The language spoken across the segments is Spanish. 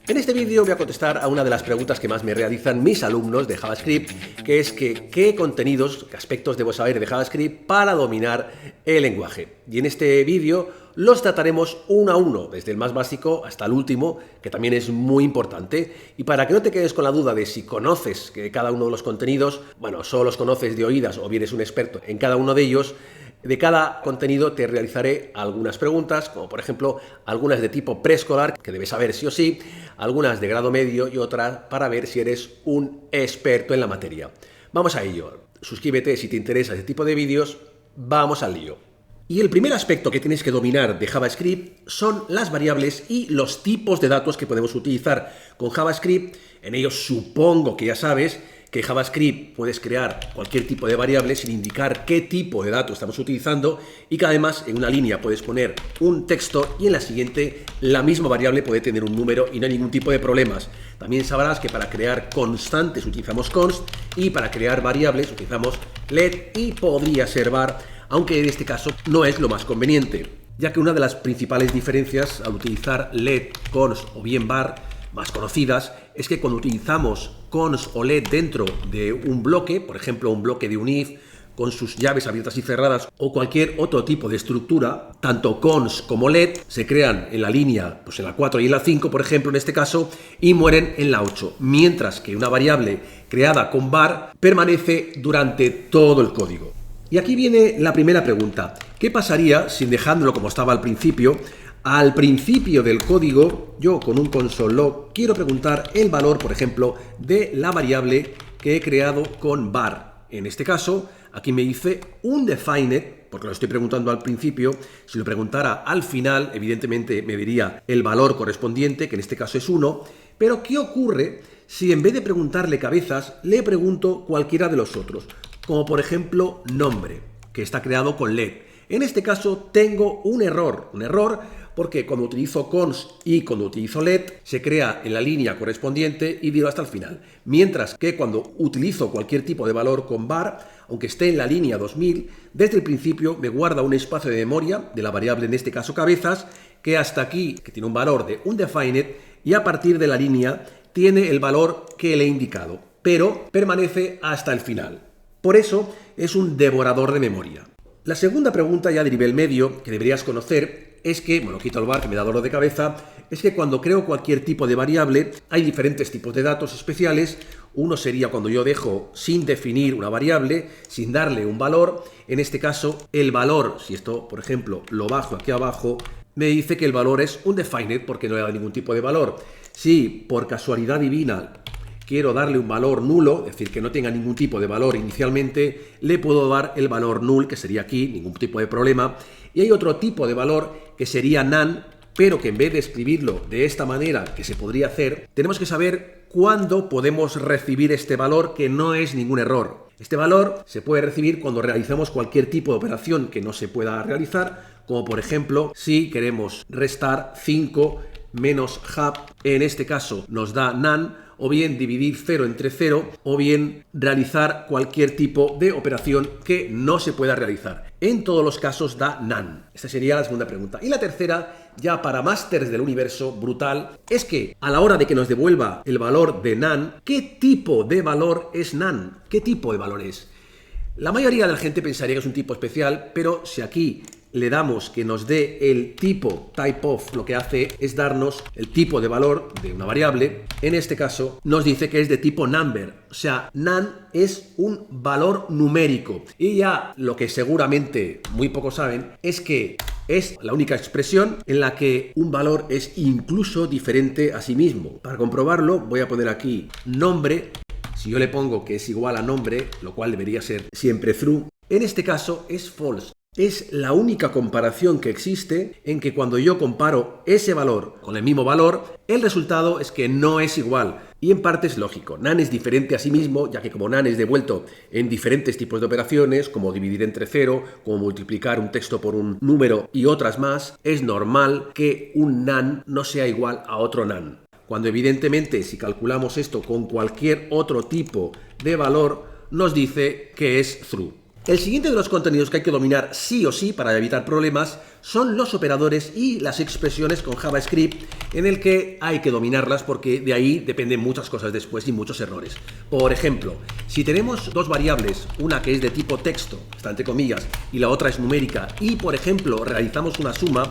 En este vídeo voy a contestar a una de las preguntas que más me realizan mis alumnos de JavaScript, que es qué contenidos, qué aspectos debo saber de JavaScript para dominar el lenguaje. Y en este vídeo los trataremos uno a uno, desde el más básico hasta el último, que también es muy importante. Y para que no te quedes con la duda de si conoces cada uno de los contenidos, bueno, solo los conoces de oídas o bien eres un experto en cada uno de ellos, de cada contenido te realizaré algunas preguntas, como por ejemplo algunas de tipo preescolar, que debes saber sí o sí, algunas de grado medio y otras para ver si eres un experto en la materia. Vamos a ello. Suscríbete si te interesa este tipo de vídeos. Vamos al lío. Y el primer aspecto que tienes que dominar de JavaScript son las variables y los tipos de datos que podemos utilizar con JavaScript. En ellos supongo que ya sabes que JavaScript puedes crear cualquier tipo de variable sin indicar qué tipo de datos estamos utilizando y que además en una línea puedes poner un texto y en la siguiente la misma variable puede tener un número y no hay ningún tipo de problemas. También sabrás que para crear constantes utilizamos const y para crear variables utilizamos let y podría ser var, aunque en este caso no es lo más conveniente, ya que una de las principales diferencias al utilizar let, const o bien var más conocidas es que cuando utilizamos const o let dentro de un bloque, por ejemplo un bloque de un if con sus llaves abiertas y cerradas o cualquier otro tipo de estructura, tanto const como let se crean en la línea, pues en la 4 y en la 5 por ejemplo en este caso, y mueren en la 8, mientras que una variable creada con var permanece durante todo el código. Y aquí viene la primera pregunta: ¿qué pasaría si dejándolo como estaba al principio del código, yo con un console log quiero preguntar el valor, por ejemplo, de la variable que he creado con var? En este caso, aquí me dice undefined, porque lo estoy preguntando al principio. Si lo preguntara al final, evidentemente me diría el valor correspondiente, que en este caso es 1. Pero ¿qué ocurre si en vez de preguntarle cabezas, le pregunto cualquiera de los otros? Como por ejemplo nombre, que está creado con let. En este caso tengo un error porque cuando utilizo const y cuando utilizo let se crea en la línea correspondiente y digo hasta el final. Mientras que cuando utilizo cualquier tipo de valor con var, aunque esté en la línea 2000, desde el principio me guarda un espacio de memoria de la variable, en este caso cabezas, que hasta aquí, que tiene un valor de undefined, y a partir de la línea tiene el valor que le he indicado, pero permanece hasta el final. Por eso es un devorador de memoria. La segunda pregunta, ya de nivel medio, que deberías conocer, es que, bueno, quito el var que me da dolor de cabeza, es que cuando creo cualquier tipo de variable hay diferentes tipos de datos especiales. Uno sería cuando yo dejo sin definir una variable, sin darle un valor. En este caso, el valor, si esto, por ejemplo, lo bajo aquí abajo, me dice que el valor es undefined porque no le da ningún tipo de valor. Si por casualidad divina quiero darle un valor nulo, es decir, que no tenga ningún tipo de valor inicialmente, le puedo dar el valor null, que sería aquí, ningún tipo de problema. Y hay otro tipo de valor que sería none, pero que en vez de escribirlo de esta manera, que se podría hacer, tenemos que saber cuándo podemos recibir este valor, que no es ningún error. Este valor se puede recibir cuando realizamos cualquier tipo de operación que no se pueda realizar, como por ejemplo si queremos restar 5 menos half, en este caso nos da none, o bien dividir 0 entre 0, o bien realizar cualquier tipo de operación que no se pueda realizar. En todos los casos da none. Esta sería la segunda pregunta. Y la tercera, ya para másters del universo brutal, es que a la hora de que nos devuelva el valor de none, ¿qué tipo de valor es none? ¿Qué tipo de valor es? La mayoría de la gente pensaría que es un tipo especial, pero si aquí le damos que nos dé el tipo, type of, lo que hace es darnos el tipo de valor de una variable. En este caso nos dice que es de tipo number, o sea, none es un valor numérico. Y ya lo que seguramente muy pocos saben es que es la única expresión en la que un valor es incluso diferente a sí mismo. Para comprobarlo voy a poner aquí nombre. Si yo le pongo que es igual a nombre, lo cual debería ser siempre true, en este caso es false. Es la única comparación que existe en que cuando yo comparo ese valor con el mismo valor, el resultado es que no es igual. Y en parte es lógico. None es diferente a sí mismo, ya que como none es devuelto en diferentes tipos de operaciones, como dividir entre 0, como multiplicar un texto por un número y otras más, es normal que un none no sea igual a otro none. Cuando evidentemente si calculamos esto con cualquier otro tipo de valor, nos dice que es true. El siguiente de los contenidos que hay que dominar sí o sí para evitar problemas son los operadores y las expresiones con JavaScript, en el que hay que dominarlas porque de ahí dependen muchas cosas después y muchos errores. Por ejemplo, si tenemos dos variables, una que es de tipo texto, está entre comillas, y la otra es numérica, y por ejemplo realizamos una suma,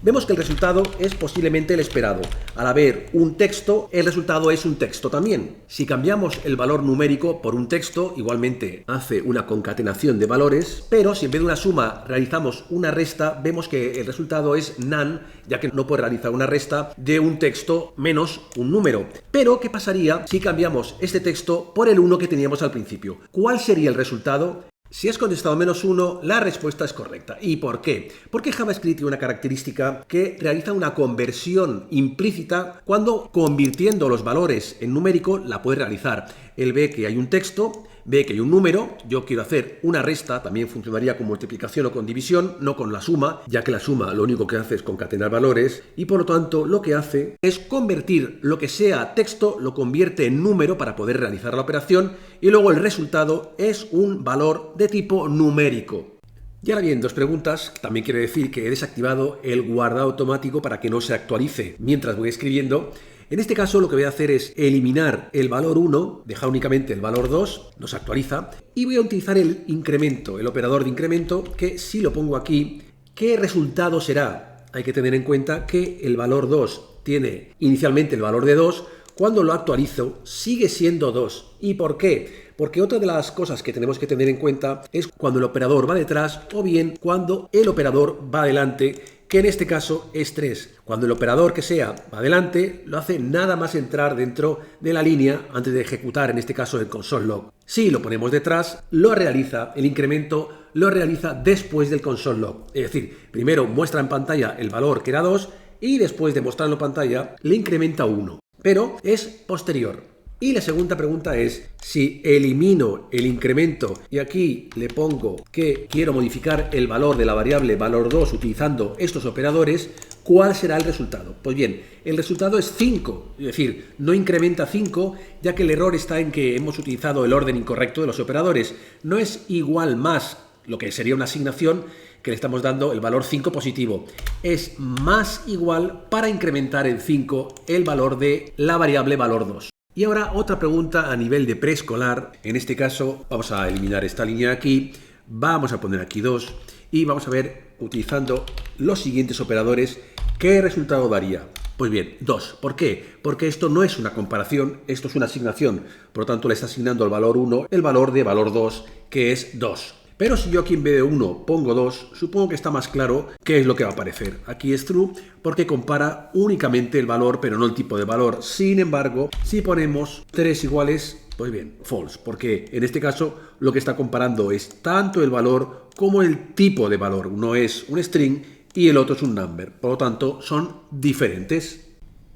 vemos que el resultado es posiblemente el esperado. Al haber un texto, el resultado es un texto también. Si cambiamos el valor numérico por un texto, igualmente hace una concatenación de valores, pero si en vez de una suma realizamos una resta, vemos que el resultado es none, ya que no puede realizar una resta de un texto menos un número. Pero, ¿qué pasaría si cambiamos este texto por el 1 que teníamos al principio? ¿Cuál sería el resultado? Si has contestado -1, la respuesta es correcta. ¿Y por qué? Porque JavaScript tiene una característica que realiza una conversión implícita cuando convirtiendo los valores en numérico la puede realizar. Él ve que hay un texto, ve que hay un número, yo quiero hacer una resta, también funcionaría con multiplicación o con división, no con la suma, ya que la suma lo único que hace es concatenar valores y por lo tanto lo que hace es convertir lo que sea texto, lo convierte en número para poder realizar la operación y luego el resultado es un valor de tipo numérico. Y ahora bien, dos preguntas. También quiere decir que he desactivado el guardado automático para que no se actualice mientras voy escribiendo. En este caso lo que voy a hacer es eliminar el valor 1, dejar únicamente el valor 2, no se actualiza, y voy a utilizar el incremento, el operador de incremento, que si lo pongo aquí, ¿qué resultado será? Hay que tener en cuenta que el valor 2 tiene inicialmente el valor de 2, cuando lo actualizo sigue siendo 2. ¿Y por qué? Porque otra de las cosas que tenemos que tener en cuenta es cuando el operador va detrás o bien cuando el operador va adelante, que en este caso es 3. Cuando el operador que sea va adelante, lo hace nada más entrar dentro de la línea antes de ejecutar, en este caso el console log. Si lo ponemos detrás, lo realiza, el incremento lo realiza después del console log. Es decir, primero muestra en pantalla el valor que era 2 y después de mostrarlo en pantalla le incrementa 1. Pero es posterior. Y la segunda pregunta es, si elimino el incremento y aquí le pongo que quiero modificar el valor de la variable valor 2 utilizando estos operadores, ¿cuál será el resultado? Pues bien, el resultado es 5, es decir, no incrementa 5, ya que el error está en que hemos utilizado el orden incorrecto de los operadores. No es igual más, lo que sería una asignación, que le estamos dando el valor 5 positivo. Es más igual para incrementar en 5 el valor de la variable valor 2. Y ahora otra pregunta a nivel de preescolar. En este caso vamos a eliminar esta línea aquí, vamos a poner aquí 2 y vamos a ver utilizando los siguientes operadores qué resultado daría. Pues bien, 2. ¿Por qué? Porque esto no es una comparación, esto es una asignación. Por lo tanto le está asignando al valor 1 el valor de valor 2, que es 2. Pero si yo aquí en vez de 1 pongo 2, supongo que está más claro qué es lo que va a aparecer. Aquí es true porque compara únicamente el valor, pero no el tipo de valor. Sin embargo, si ponemos 3 iguales, pues bien, false, porque en este caso lo que está comparando es tanto el valor como el tipo de valor. Uno es un string y el otro es un number. Por lo tanto, son diferentes.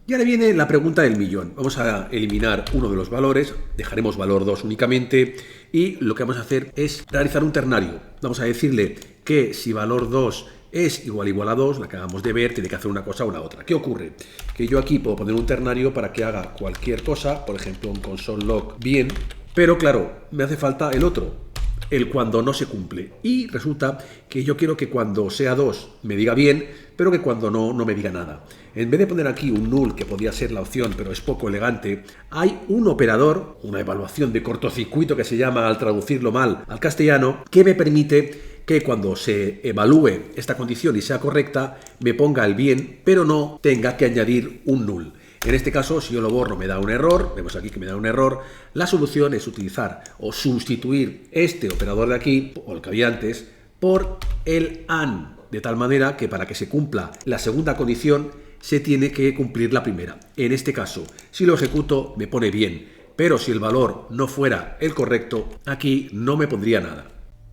Y ahora viene la pregunta del millón. Vamos a eliminar uno de los valores, dejaremos valor 2 únicamente y lo que vamos a hacer es realizar un ternario. Vamos a decirle que si valor 2 es igual a 2, la que acabamos de ver, tiene que hacer una cosa o una otra. ¿Qué ocurre? Que yo aquí puedo poner un ternario para que haga cualquier cosa, por ejemplo un console log bien, pero claro, me hace falta el otro, el cuando no se cumple. Y resulta que yo quiero que cuando sea 2 me diga bien, pero que cuando no me diga nada. En vez de poner aquí un null, que podría ser la opción, pero es poco elegante, hay un operador, una evaluación de cortocircuito que se llama, al traducirlo mal al castellano, que me permite que cuando se evalúe esta condición y sea correcta, me ponga el bien, pero no tenga que añadir un null. En este caso, si yo lo borro me da un error, vemos aquí que me da un error. La solución es utilizar o sustituir este operador de aquí, o el que había antes, por el AND, de tal manera que para que se cumpla la segunda condición se tiene que cumplir la primera. En este caso, si lo ejecuto me pone bien, pero si el valor no fuera el correcto, aquí no me pondría nada.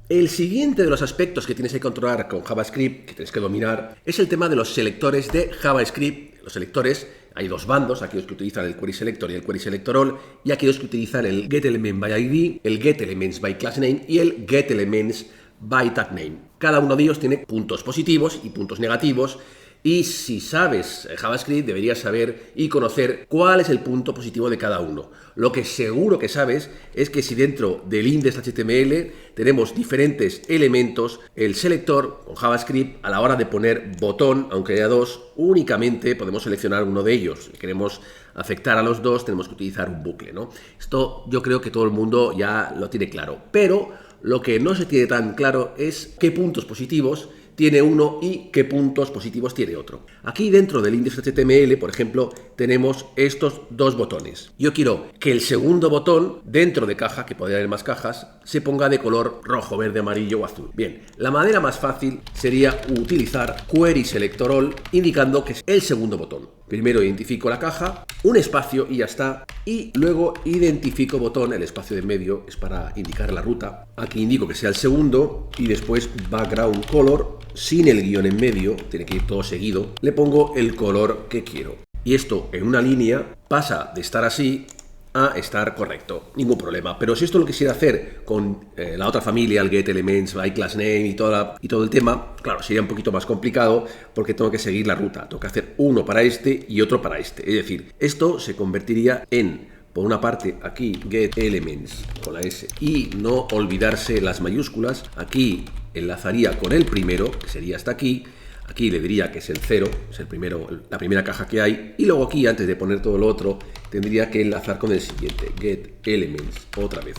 El siguiente de los aspectos que tienes que controlar con JavaScript, que tienes que dominar, es el tema de los selectores de JavaScript. Los selectores, hay dos bandos, aquellos que utilizan el query selector y el query selector all, y aquellos que utilizan el getElementById, el getElementsByClassName y el getElementsByTagName. Cada uno de ellos tiene puntos positivos y puntos negativos, Y si sabes JavaScript, deberías saber y conocer cuál es el punto positivo de cada uno. Lo que seguro que sabes es que si dentro del index.html tenemos diferentes elementos, el selector con JavaScript a la hora de poner botón, aunque haya dos, únicamente podemos seleccionar uno de ellos. Si queremos afectar a los dos, tenemos que utilizar un bucle, ¿no? Esto yo creo que todo el mundo ya lo tiene claro, pero lo que no se tiene tan claro es qué puntos positivos tiene uno y qué puntos positivos tiene otro. Aquí dentro del index.html, por ejemplo, tenemos estos dos botones. Yo quiero que el segundo botón dentro de caja, que podría haber más cajas, se ponga de color rojo, verde, amarillo o azul. Bien, la manera más fácil sería utilizar query selector all, indicando que es el segundo botón. Primero identifico la caja, un espacio y ya está, y luego identifico botón, el espacio de en medio es para indicar la ruta. Aquí indico que sea el segundo y después background color, sin el guión en medio, tiene que ir todo seguido, le pongo el color que quiero. Y esto en una línea pasa de estar así a estar correcto, ningún problema. Pero si esto lo quisiera hacer con la otra familia, el getElements, by class name y todo el tema, claro, sería un poquito más complicado porque tengo que seguir la ruta. Tengo que hacer uno para este y otro para este. Es decir, esto se convertiría en, por una parte, aquí getElements con la S y no olvidarse las mayúsculas. Aquí enlazaría con el primero, que sería hasta aquí. Aquí le diría que es el 0, es el primero, la primera caja que hay. Y luego aquí, antes de poner todo lo otro, tendría que enlazar con el siguiente. getElements, otra vez,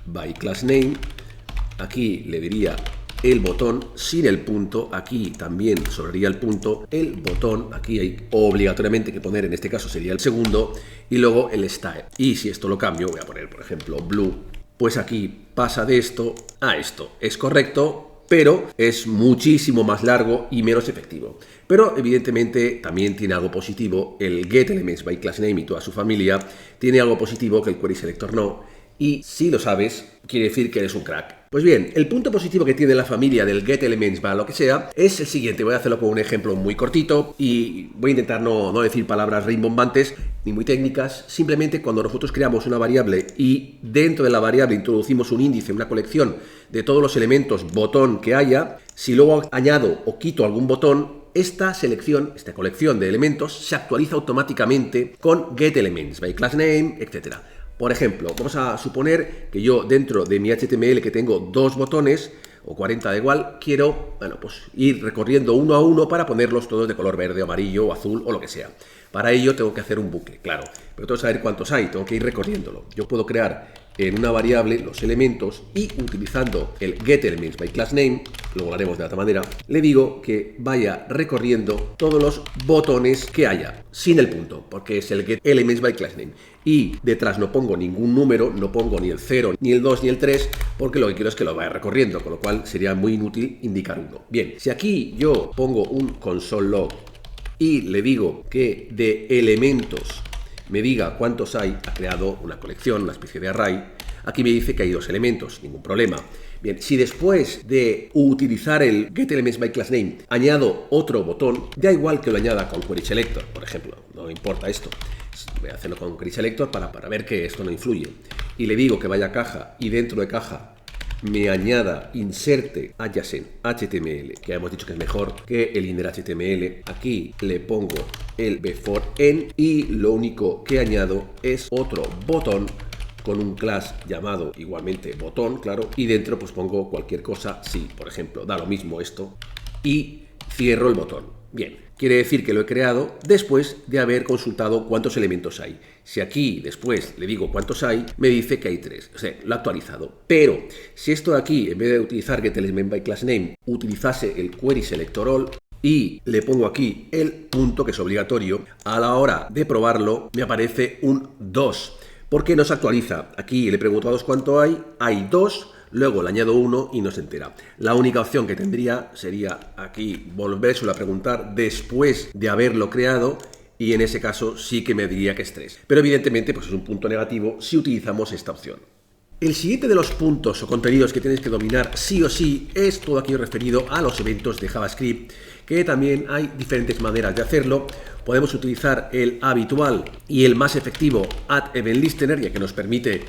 by class name. Aquí le diría el botón sin el punto. Aquí también sobraría el punto. El botón, aquí hay obligatoriamente que poner, en este caso sería el segundo. Y luego el style. Y si esto lo cambio, voy a poner, por ejemplo, blue. Pues aquí pasa de esto a esto. Es correcto, pero es muchísimo más largo y menos efectivo. Pero evidentemente también tiene algo positivo. El getElements by class name y toda su familia tiene algo positivo que el query selector no. Y si lo sabes, quiere decir que eres un crack. Pues bien, el punto positivo que tiene la familia del getElements para lo que sea es el siguiente. Voy a hacerlo con un ejemplo muy cortito y voy a intentar no decir palabras rimbombantes ni muy técnicas. Simplemente cuando nosotros creamos una variable y dentro de la variable introducimos un índice, una colección de todos los elementos botón que haya, si luego añado o quito algún botón, esta colección de elementos se actualiza automáticamente con getElements by class name, etc. Por ejemplo, vamos a suponer que yo dentro de mi HTML que tengo dos botones, o 40 da igual, quiero, pues ir recorriendo uno a uno para ponerlos todos de color verde, amarillo, o azul o lo que sea. Para ello tengo que hacer un bucle, claro, pero tengo que saber cuántos hay, tengo que ir recorriéndolo. Yo puedo crear en una variable los elementos y utilizando el getElements by class name, luego lo haremos de otra manera, le digo que vaya recorriendo todos los botones que haya, sin el punto, porque es el getElements by class name. Y detrás no pongo ningún número, no pongo ni el 0, ni el 2, ni el 3, porque lo que quiero es que lo vaya recorriendo, con lo cual sería muy inútil indicar uno. Bien, si aquí yo pongo un console log y le digo que de elementos me diga cuántos hay, ha creado una colección, una especie de array. Aquí me dice que hay dos elementos, ningún problema. Bien, si después de utilizar el getElements by class name añado otro botón, da igual que lo añada con query selector, por ejemplo, no me importa esto. Voy a hacerlo con query selector para ver que esto no influye. Y le digo que vaya a caja y dentro de caja me añada inserte adjacent HTML, que ya hemos dicho que es mejor que el inner HTML. Aquí le pongo el before en y lo único que añado es otro botón con un class llamado igualmente botón, claro, y dentro pues pongo cualquier cosa, sí, por ejemplo, da lo mismo esto, y cierro el botón. Bien, quiere decir que lo he creado después de haber consultado cuántos elementos hay. Si aquí después le digo cuántos hay, me dice que hay 3, o sea, lo he actualizado. Pero si esto de aquí, en vez de utilizar getElements by class name, utilizase el query selector all, y le pongo aquí el punto, que es obligatorio, a la hora de probarlo me aparece un 2. ¿Por qué no se actualiza? Aquí le pregunto a 2 cuánto hay 2, luego le añado 1 y no se entera. La única opción que tendría sería aquí volvérselo a preguntar después de haberlo creado y en ese caso sí que me diría que es 3. Pero evidentemente pues es un punto negativo si utilizamos esta opción. El siguiente de los puntos o contenidos que tienes que dominar sí o sí es todo aquello referido a los eventos de JavaScript, que también hay diferentes maneras de hacerlo. Podemos utilizar el habitual y el más efectivo add-event-listener, ya que nos permite,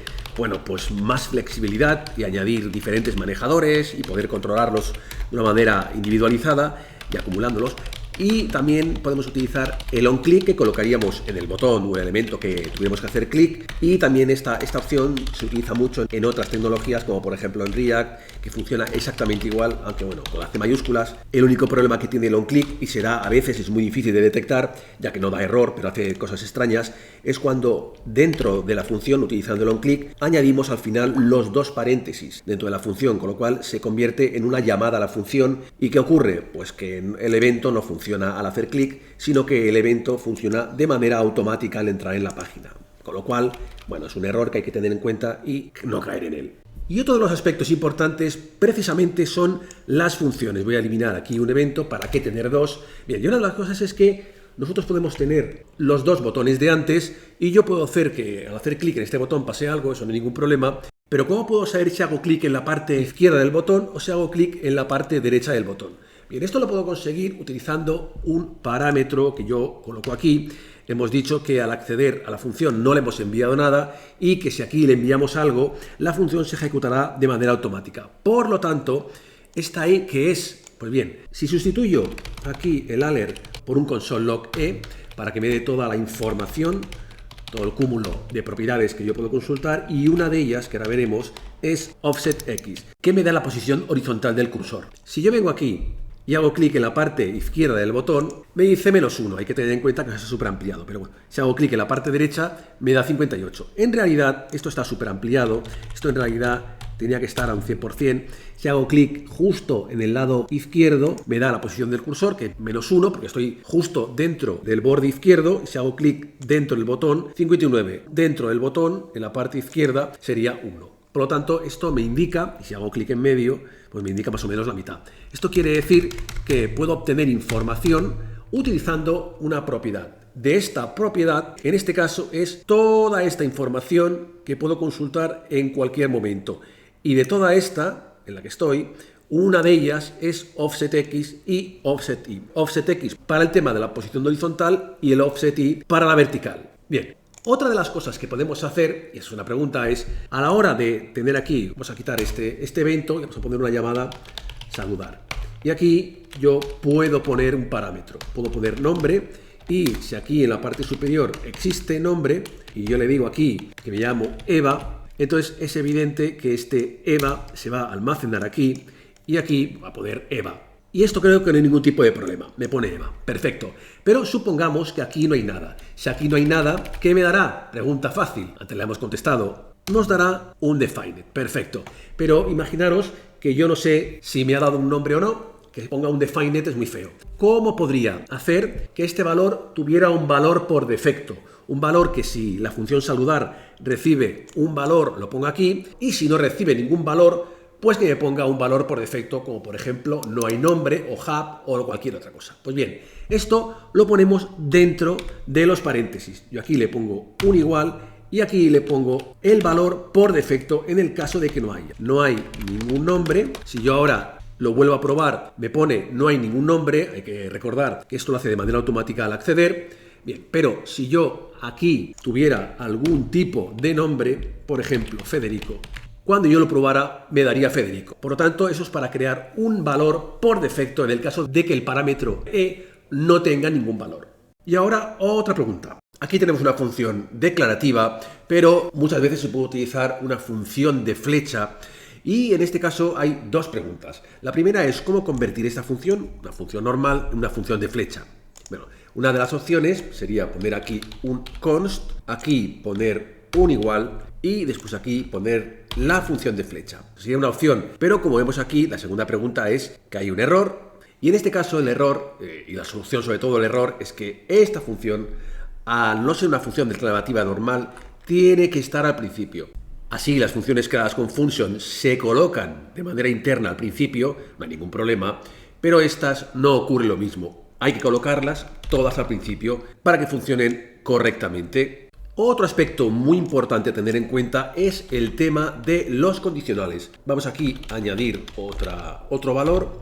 pues más flexibilidad y añadir diferentes manejadores y poder controlarlos de una manera individualizada y acumulándolos. Y también podemos utilizar el onClick que colocaríamos en el botón o el elemento que tuviéramos que hacer clic. Y también esta opción se utiliza mucho en otras tecnologías, como por ejemplo en React, que funciona exactamente igual, aunque bueno, con las C mayúsculas. El único problema que tiene el onClick, y será a veces es muy difícil de detectar, ya que no da error, pero hace cosas extrañas, es cuando dentro de la función, utilizando el onClick, añadimos al final los dos paréntesis dentro de la función, con lo cual se convierte en una llamada a la función. ¿Y qué ocurre? Pues que el evento no funciona al hacer clic, sino que el evento funciona de manera automática al entrar en la página. Con lo cual, bueno, es un error que hay que tener en cuenta y no caer en él. Y otro de los aspectos importantes precisamente son las funciones. Voy a eliminar aquí un evento, ¿para qué tener dos? Bien, y una de las cosas es que nosotros podemos tener los dos botones de antes y yo puedo hacer que al hacer clic en este botón pase algo, eso no hay ningún problema. Pero ¿cómo puedo saber si hago clic en la parte izquierda del botón o si hago clic en la parte derecha del botón? Bien, esto lo puedo conseguir utilizando un parámetro que yo coloco aquí. Hemos dicho que al acceder a la función no le hemos enviado nada y que si aquí le enviamos algo, la función se ejecutará de manera automática. Por lo tanto, esta E, ¿qué es? Pues bien, si sustituyo aquí el alert por un console.log.e para que me dé toda la información, todo el cúmulo de propiedades que yo puedo consultar, y una de ellas, que ahora veremos, es offsetX, que me da la posición horizontal del cursor. Si yo vengo aquí y hago clic en la parte izquierda del botón, me dice -1. Hay que tener en cuenta que se ha superampliado, pero bueno, si hago clic en la parte derecha, me da 58. En realidad, esto está superampliado, esto en realidad tenía que estar a un 100%. Si hago clic justo en el lado izquierdo, me da la posición del cursor, que es -1, porque estoy justo dentro del borde izquierdo. Si hago clic dentro del botón, 59. Dentro del botón, en la parte izquierda, sería 1. Por lo tanto, esto me indica, y si hago clic en medio, pues me indica más o menos la mitad. Esto quiere decir que puedo obtener información utilizando una propiedad. De esta propiedad, en este caso, es toda esta información que puedo consultar en cualquier momento. Y de toda esta, en la que estoy, una de ellas es offsetX y offsetY. offsetX para el tema de la posición horizontal y el offsetY para la vertical. Bien. Otra de las cosas que podemos hacer, y es una pregunta, es a la hora de tener aquí, vamos a quitar este evento y vamos a poner una llamada saludar. Y aquí yo puedo poner un parámetro, puedo poner nombre, y si aquí en la parte superior existe nombre y yo le digo aquí que me llamo Eva, entonces es evidente que este Eva se va a almacenar aquí y aquí va a poner Eva. Y esto creo que no hay ningún tipo de problema. Me pone Eva. Perfecto. Pero supongamos que aquí no hay nada. Si aquí no hay nada, ¿qué me dará? Pregunta fácil. Antes la hemos contestado. Nos dará un defined. Perfecto. Pero imaginaros que yo no sé si me ha dado un nombre o no. Que ponga un defined es muy feo. ¿Cómo podría hacer que este valor tuviera un valor por defecto? Un valor que si la función saludar recibe un valor, lo ponga aquí. Y si no recibe ningún valor, pues que me ponga un valor por defecto, como por ejemplo no hay nombre o hub o cualquier otra cosa. Pues bien, esto lo ponemos dentro de los paréntesis. Yo aquí le pongo un igual y aquí le pongo el valor por defecto en el caso de que no haya. No hay ningún nombre. Si yo ahora lo vuelvo a probar, me pone no hay ningún nombre. Hay que recordar que esto lo hace de manera automática al acceder. Bien, pero si yo aquí tuviera algún tipo de nombre, por ejemplo, Federico, cuando yo lo probara me daría Federico. Por lo tanto, eso es para crear un valor por defecto en el caso de que el parámetro E no tenga ningún valor. Y ahora otra pregunta. Aquí tenemos una función declarativa, pero muchas veces se puede utilizar una función de flecha. Y en este caso hay dos preguntas. La primera es cómo convertir esta función, una función normal, en una función de flecha. Bueno, una de las opciones sería poner aquí un const, aquí poner un igual y después aquí poner la función de flecha. Sería una opción, pero como vemos aquí, la segunda pregunta es que hay un error. Y en este caso el error, y la solución sobre todo el error, es que esta función, al no ser una función declarativa normal, tiene que estar al principio. Así, las funciones creadas con function se colocan de manera interna al principio, no hay ningún problema, pero estas no ocurre lo mismo. Hay que colocarlas todas al principio para que funcionen correctamente. Otro aspecto muy importante a tener en cuenta es el tema de los condicionales. Vamos aquí a añadir otro valor.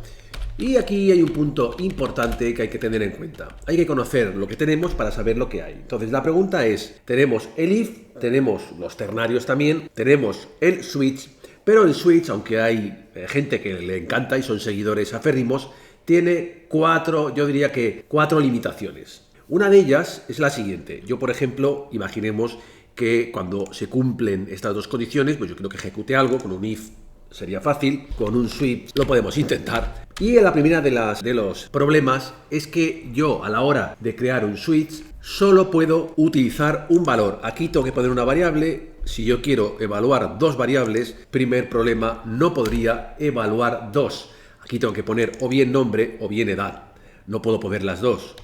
Y aquí hay un punto importante que hay que tener en cuenta. Hay que conocer lo que tenemos para saber lo que hay. Entonces la pregunta es, tenemos el if, tenemos los ternarios también, tenemos el switch, pero el switch, aunque hay gente que le encanta y son seguidores aférrimos, tiene yo diría que cuatro limitaciones. Una de ellas es la siguiente. Yo, por ejemplo, imaginemos que cuando se cumplen estas dos condiciones, pues yo quiero que ejecute algo con un if. Sería fácil, con un switch lo podemos intentar. Y la primera de los problemas es que yo a la hora de crear un switch solo puedo utilizar un valor. Aquí tengo que poner una variable. Si yo quiero evaluar dos variables, primer problema, no podría evaluar dos. Aquí tengo que poner o bien nombre o bien edad. No puedo poner las dos.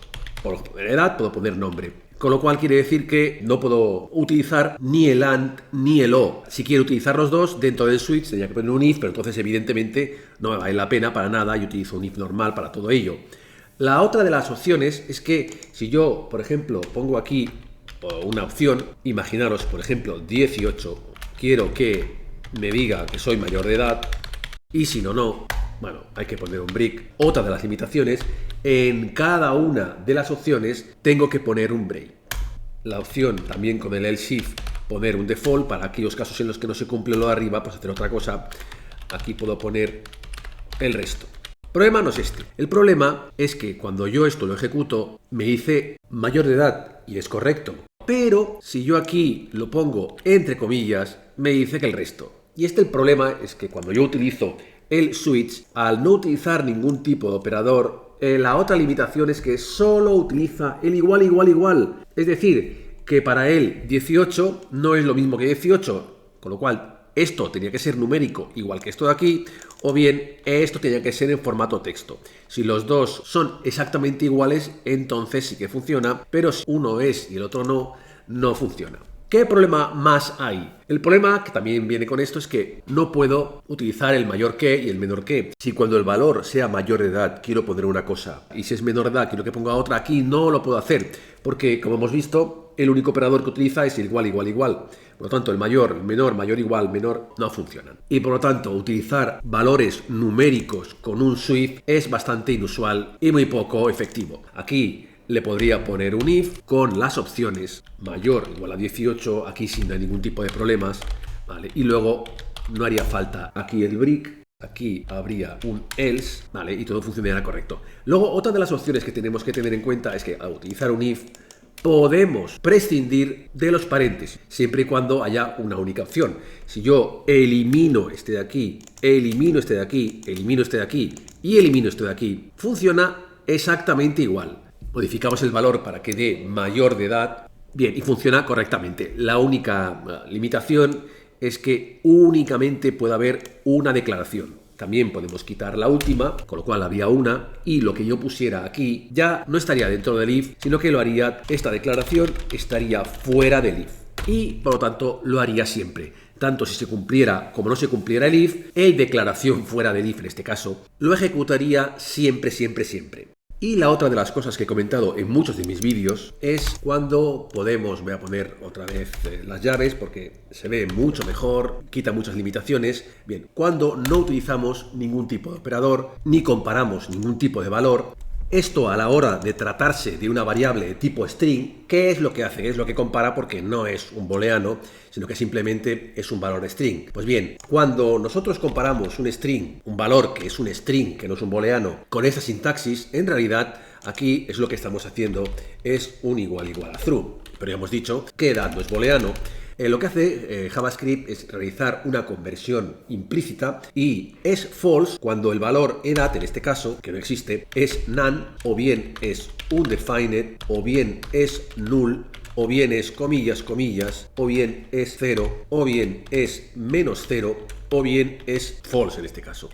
Puedo poner edad, puedo poner nombre. Con lo cual quiere decir que no puedo utilizar ni el AND ni el OR. Si quiero utilizar los dos dentro del switch tendría que poner un if, pero entonces evidentemente no me vale la pena para nada. Yo utilizo un if normal para todo ello. La otra de las opciones es que si yo, por ejemplo, pongo aquí una opción, imaginaros, por ejemplo, 18, quiero que me diga que soy mayor de edad, y si no, bueno, hay que poner un break. Otra de las limitaciones, en cada una de las opciones tengo que poner un break. La opción también con el else if, poner un default para aquellos casos en los que no se cumple lo de arriba, pues hacer otra cosa. Aquí puedo poner el resto. El problema no es este. El problema es que cuando yo esto lo ejecuto, me dice mayor de edad y es correcto. Pero si yo aquí lo pongo entre comillas, me dice que el resto. Y el problema es que cuando yo utilizo el switch, al no utilizar ningún tipo de operador, la otra limitación es que solo utiliza el igual. Es decir, que para él 18 no es lo mismo que 18, con lo cual esto tenía que ser numérico igual que esto de aquí, o bien esto tenía que ser en formato texto. Si los dos son exactamente iguales, entonces sí que funciona, pero si uno es y el otro no funciona. ¿Qué problema más hay? El problema que también viene con esto es que no puedo utilizar el mayor que y el menor que. Si cuando el valor sea mayor de edad quiero poner una cosa y si es menor de edad quiero que ponga otra, aquí no lo puedo hacer porque, como hemos visto, el único operador que utiliza es el igual. Por lo tanto, el mayor, el menor, mayor, igual, menor, no funcionan. Y por lo tanto, utilizar valores numéricos con un switch es bastante inusual y muy poco efectivo. Aquí le podría poner un if con las opciones mayor igual a 18, aquí sin ningún tipo de problemas, ¿vale? Y luego no haría falta aquí el break, aquí habría un else, ¿vale? Y todo funcionaría correcto. Luego, otra de las opciones que tenemos que tener en cuenta es que al utilizar un if podemos prescindir de los paréntesis, siempre y cuando haya una única opción. Si yo elimino este de aquí, elimino este de aquí, elimino este de aquí y elimino este de aquí, funciona exactamente igual. Modificamos el valor para que dé mayor de edad, bien, y funciona correctamente. La única limitación es que únicamente puede haber una declaración. También podemos quitar la última, con lo cual habría una, y lo que yo pusiera aquí ya no estaría dentro del if, sino que lo haría, esta declaración estaría fuera del if. Y por lo tanto lo haría siempre. Tanto si se cumpliera como no se cumpliera el if, el declaración fuera del if en este caso, lo ejecutaría siempre. Y la otra de las cosas que he comentado en muchos de mis vídeos es cuando podemos, voy a poner otra vez las llaves porque se ve mucho mejor, quita muchas limitaciones. Bien, cuando no utilizamos ningún tipo de operador ni comparamos ningún tipo de valor, esto a la hora de tratarse de una variable de tipo string, ¿qué es lo que hace? Es lo que compara porque no es un booleano, sino que simplemente es un valor string. Pues bien, cuando nosotros comparamos un string, un valor que es un string, que no es un booleano, con esa sintaxis, en realidad aquí es lo que estamos haciendo, es un igual a true. Pero ya hemos dicho que edad no es booleano. Lo que hace JavaScript es realizar una conversión implícita y es false cuando el valor edad, en este caso, que no existe, es none, o bien es undefined, o bien es null, o bien es comillas, o bien es 0, o bien es -0, o bien es false en este caso.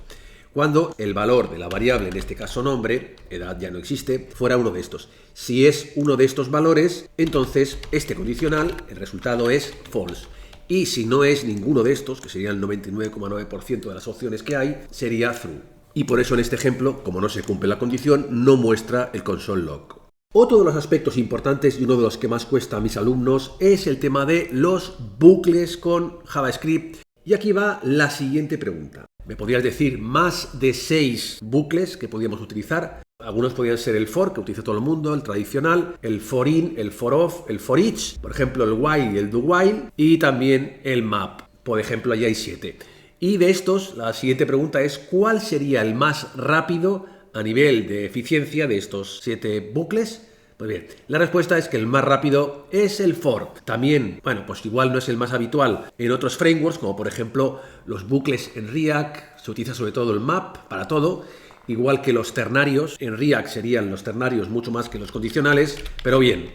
Cuando el valor de la variable, en este caso nombre, edad ya no existe, fuera uno de estos. Si es uno de estos valores, entonces este condicional, el resultado es false. Y si no es ninguno de estos, que sería el 99,9% de las opciones que hay, sería true. Y por eso en este ejemplo, como no se cumple la condición, no muestra el console log. Otro de los aspectos importantes y uno de los que más cuesta a mis alumnos es el tema de los bucles con JavaScript. Y aquí va la siguiente pregunta. ¿Me podrías decir más de 6 bucles que podríamos utilizar? Algunos podrían ser el for, que utiliza todo el mundo, el tradicional, el for in, el for off, el for each, por ejemplo el while y el do while, y también el map. Por ejemplo, allí hay 7. Y de estos, la siguiente pregunta es ¿cuál sería el más rápido a nivel de eficiencia de estos 7 bucles? Pues bien, la respuesta es que el más rápido es el for. También, bueno, pues igual no es el más habitual en otros frameworks, como por ejemplo los bucles en React, se utiliza sobre todo el map para todo, igual que los ternarios. En React serían los ternarios mucho más que los condicionales, pero bien,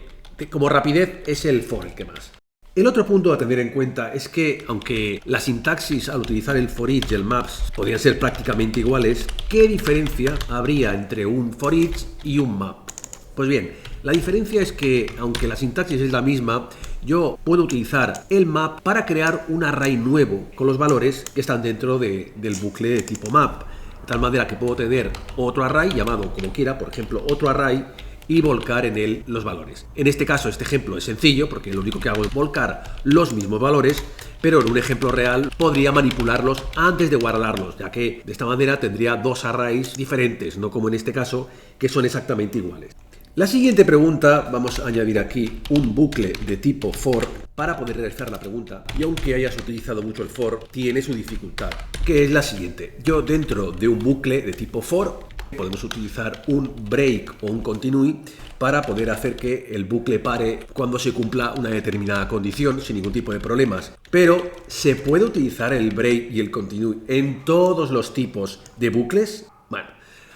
como rapidez es el for el que más. El otro punto a tener en cuenta es que, aunque la sintaxis al utilizar el for each y el maps podrían ser prácticamente iguales, ¿qué diferencia habría entre un for each y un map? Pues bien, la diferencia es que, aunque la sintaxis es la misma, yo puedo utilizar el map para crear un array nuevo con los valores que están dentro del bucle de tipo map. De tal manera que puedo tener otro array llamado como quiera, por ejemplo, otro array, y volcar en él los valores. En este caso, este ejemplo es sencillo porque lo único que hago es volcar los mismos valores, pero en un ejemplo real podría manipularlos antes de guardarlos, ya que de esta manera tendría dos arrays diferentes, no como en este caso, que son exactamente iguales. La siguiente pregunta, vamos a añadir aquí un bucle de tipo for para poder realizar la pregunta, y aunque hayas utilizado mucho el for, tiene su dificultad, que es la siguiente. Yo dentro de un bucle de tipo for podemos utilizar un break o un continue para poder hacer que el bucle pare cuando se cumpla una determinada condición sin ningún tipo de problemas. Pero ¿se puede utilizar el break y el continue en todos los tipos de bucles? Bueno,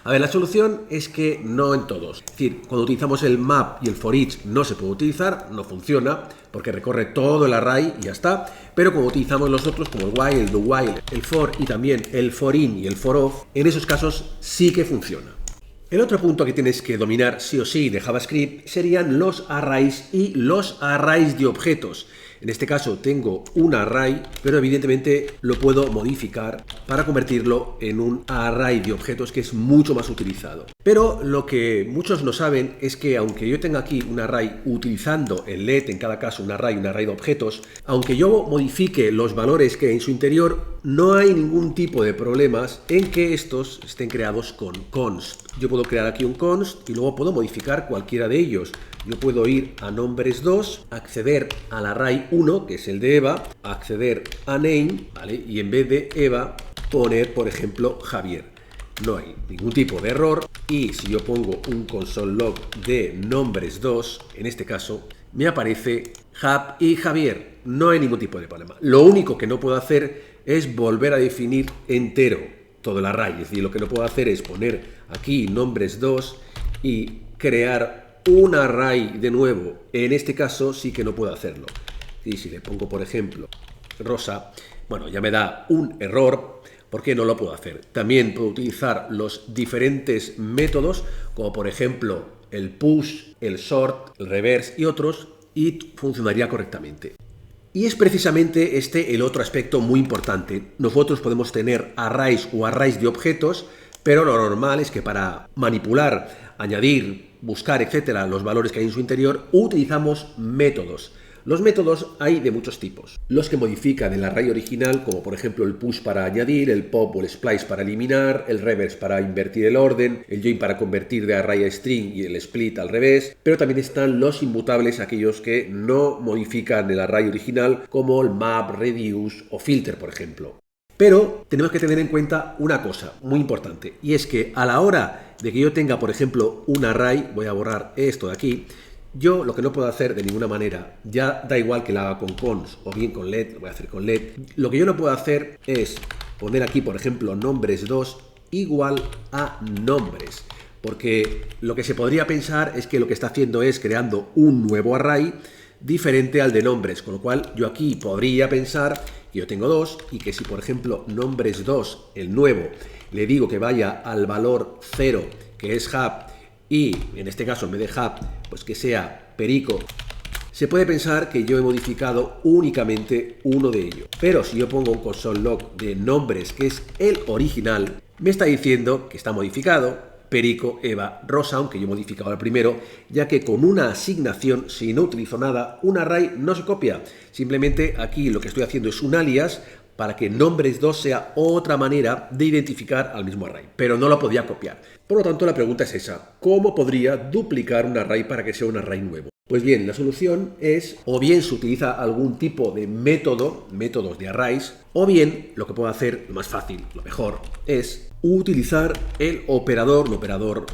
a ver, la solución es que no en todos. Es decir, cuando utilizamos el map y el for each no se puede utilizar, no funciona, porque recorre todo el array y ya está. Pero cuando utilizamos los otros, como el while, el do while, el for y también el for in y el for off, en esos casos sí que funciona. El otro punto que tienes que dominar sí o sí de JavaScript serían los arrays y los arrays de objetos. En este caso tengo un array, pero evidentemente lo puedo modificar para convertirlo en un array de objetos que es mucho más utilizado. Pero lo que muchos no saben es que aunque yo tenga aquí un array utilizando el let, en cada caso un array de objetos, aunque yo modifique los valores que hay en su interior, no hay ningún tipo de problemas en que estos estén creados con const. Yo puedo crear aquí un const y luego puedo modificar cualquiera de ellos. Yo puedo ir a nombres2, acceder al array 1, que es el de Eva, acceder a name, ¿vale? Y en vez de Eva, poner, por ejemplo, Javier. No hay ningún tipo de error. Y si yo pongo un console log de nombres2, en este caso, me aparece Jab y Javier. No hay ningún tipo de problema. Lo único que no puedo hacer es volver a definir entero todo el array. Es decir, lo que no puedo hacer es poner aquí nombres2 y crear un array de nuevo. En este caso sí que no puedo hacerlo. Y si le pongo, por ejemplo, Rosa, bueno, ya me da un error porque no lo puedo hacer. También puedo utilizar los diferentes métodos, como por ejemplo el push, el sort, el reverse y otros, y funcionaría correctamente. Y es precisamente este el otro aspecto muy importante. Nosotros podemos tener arrays o arrays de objetos, pero lo normal es que para manipular, añadir, buscar, etcétera, los valores que hay en su interior, utilizamos métodos. Los métodos hay de muchos tipos. Los que modifican el array original, como por ejemplo el push para añadir, el pop o el splice para eliminar, el reverse para invertir el orden, el join para convertir de array a string y el split al revés. Pero también están los inmutables, aquellos que no modifican el array original, como el map, reduce o filter, por ejemplo. Pero tenemos que tener en cuenta una cosa muy importante, y es que a la hora de que yo tenga, por ejemplo, un array, voy a borrar esto de aquí, yo lo que no puedo hacer de ninguna manera, ya da igual que lo haga con const o bien con let, lo voy a hacer con let, lo que yo no puedo hacer es poner aquí, por ejemplo, nombres2 igual a nombres, porque lo que se podría pensar es que lo que está haciendo es creando un nuevo array diferente al de nombres, con lo cual yo aquí podría pensar que yo tengo dos y que si por ejemplo nombres2, el nuevo, le digo que vaya al valor 0, que es hub, y en este caso en vez de hub, pues que sea perico, se puede pensar que yo he modificado únicamente uno de ellos. Pero si yo pongo un console log de nombres, que es el original, me está diciendo que está modificado, Perico, Eva, Rosa, aunque yo he modificado el primero, ya que con una asignación, si no utilizo nada, un array no se copia. Simplemente aquí lo que estoy haciendo es un alias para que nombres2 sea otra manera de identificar al mismo array, pero no lo podía copiar. Por lo tanto, la pregunta es esa: ¿cómo podría duplicar un array para que sea un array nuevo? Pues bien, la solución es, o bien se utiliza algún tipo de métodos de arrays, o bien lo que puedo hacer, lo más fácil, lo mejor, es utilizar el operador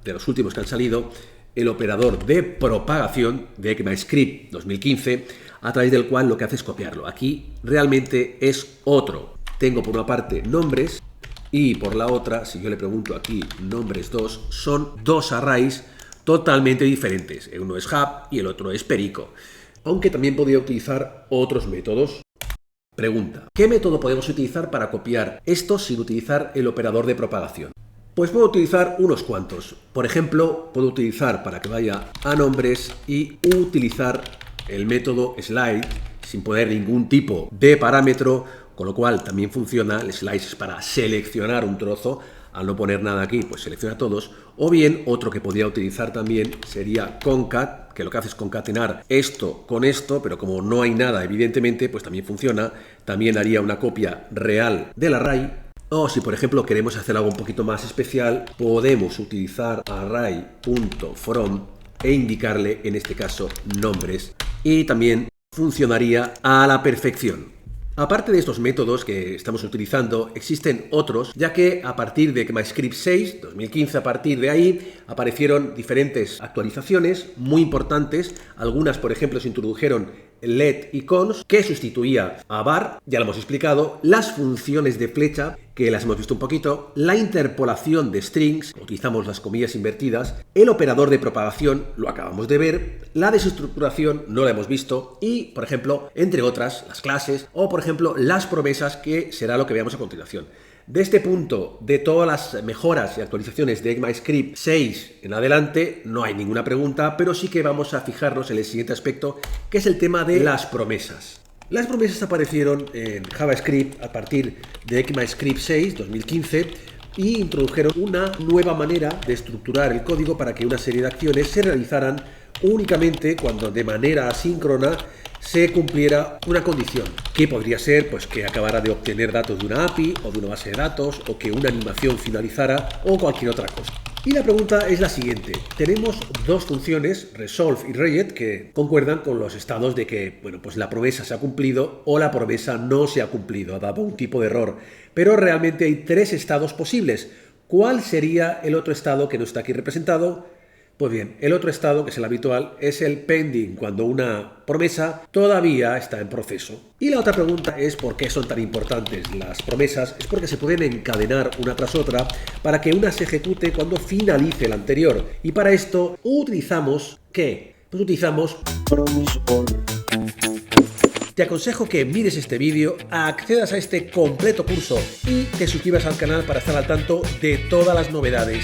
de los últimos que han salido, el operador de propagación de ECMAScript 2015, a través del cual lo que hace es copiarlo. Aquí realmente es otro. Tengo por una parte nombres y por la otra, si yo le pregunto aquí nombres 2, son dos arrays totalmente diferentes. Uno es hub y el otro es perico. Aunque también podría utilizar otros métodos. Pregunta: ¿qué método podemos utilizar para copiar esto sin utilizar el operador de propagación? Pues puedo utilizar unos cuantos. Por ejemplo, puedo utilizar, para que vaya a nombres, y utilizar el método slide sin poner ningún tipo de parámetro, con lo cual también funciona. El slide es para seleccionar un trozo. Al no poner nada aquí, pues selecciona todos. O bien, otro que podría utilizar también sería concat, que lo que hace es concatenar esto con esto, pero como no hay nada, evidentemente, pues también funciona. También haría una copia real del array. O si, por ejemplo, queremos hacer algo un poquito más especial, podemos utilizar array.from e indicarle, en este caso, nombres. Y también funcionaría a la perfección. Aparte de estos métodos que estamos utilizando, existen otros, ya que a partir de ECMAScript 6, 2015, a partir de ahí, aparecieron diferentes actualizaciones muy importantes. Algunas, por ejemplo, se introdujeron let icons, que sustituía a var, ya lo hemos explicado, las funciones de flecha, que las hemos visto un poquito, la interpolación de strings, utilizamos las comillas invertidas, el operador de propagación, lo acabamos de ver, la desestructuración, no la hemos visto, y, por ejemplo, entre otras, las clases, o, por ejemplo, las promesas, que será lo que veamos a continuación. De este punto, de todas las mejoras y actualizaciones de ECMAScript 6 en adelante, no hay ninguna pregunta, pero sí que vamos a fijarnos en el siguiente aspecto, que es el tema de las promesas. Las promesas aparecieron en JavaScript a partir de ECMAScript 6, 2015, y introdujeron una nueva manera de estructurar el código para que una serie de acciones se realizaran únicamente cuando de manera asíncrona se cumpliera una condición, que podría ser pues que acabara de obtener datos de una API o de una base de datos, o que una animación finalizara, o cualquier otra cosa. Y la pregunta es la siguiente: tenemos dos funciones, resolve y reget, que concuerdan con los estados de que, bueno, pues la promesa se ha cumplido o la promesa no se ha cumplido, ha dado un tipo de error. Pero realmente hay tres estados posibles. ¿Cuál sería el otro estado que no está aquí representado? Pues bien, el otro estado, que es el habitual, es el pending, cuando una promesa todavía está en proceso. Y la otra pregunta es: ¿por qué son tan importantes las promesas? Es porque se pueden encadenar una tras otra para que una se ejecute cuando finalice la anterior. Y para esto utilizamos, ¿qué? Pues utilizamos promise all. Te aconsejo que mires este vídeo, accedas a este completo curso y te suscribas al canal para estar al tanto de todas las novedades.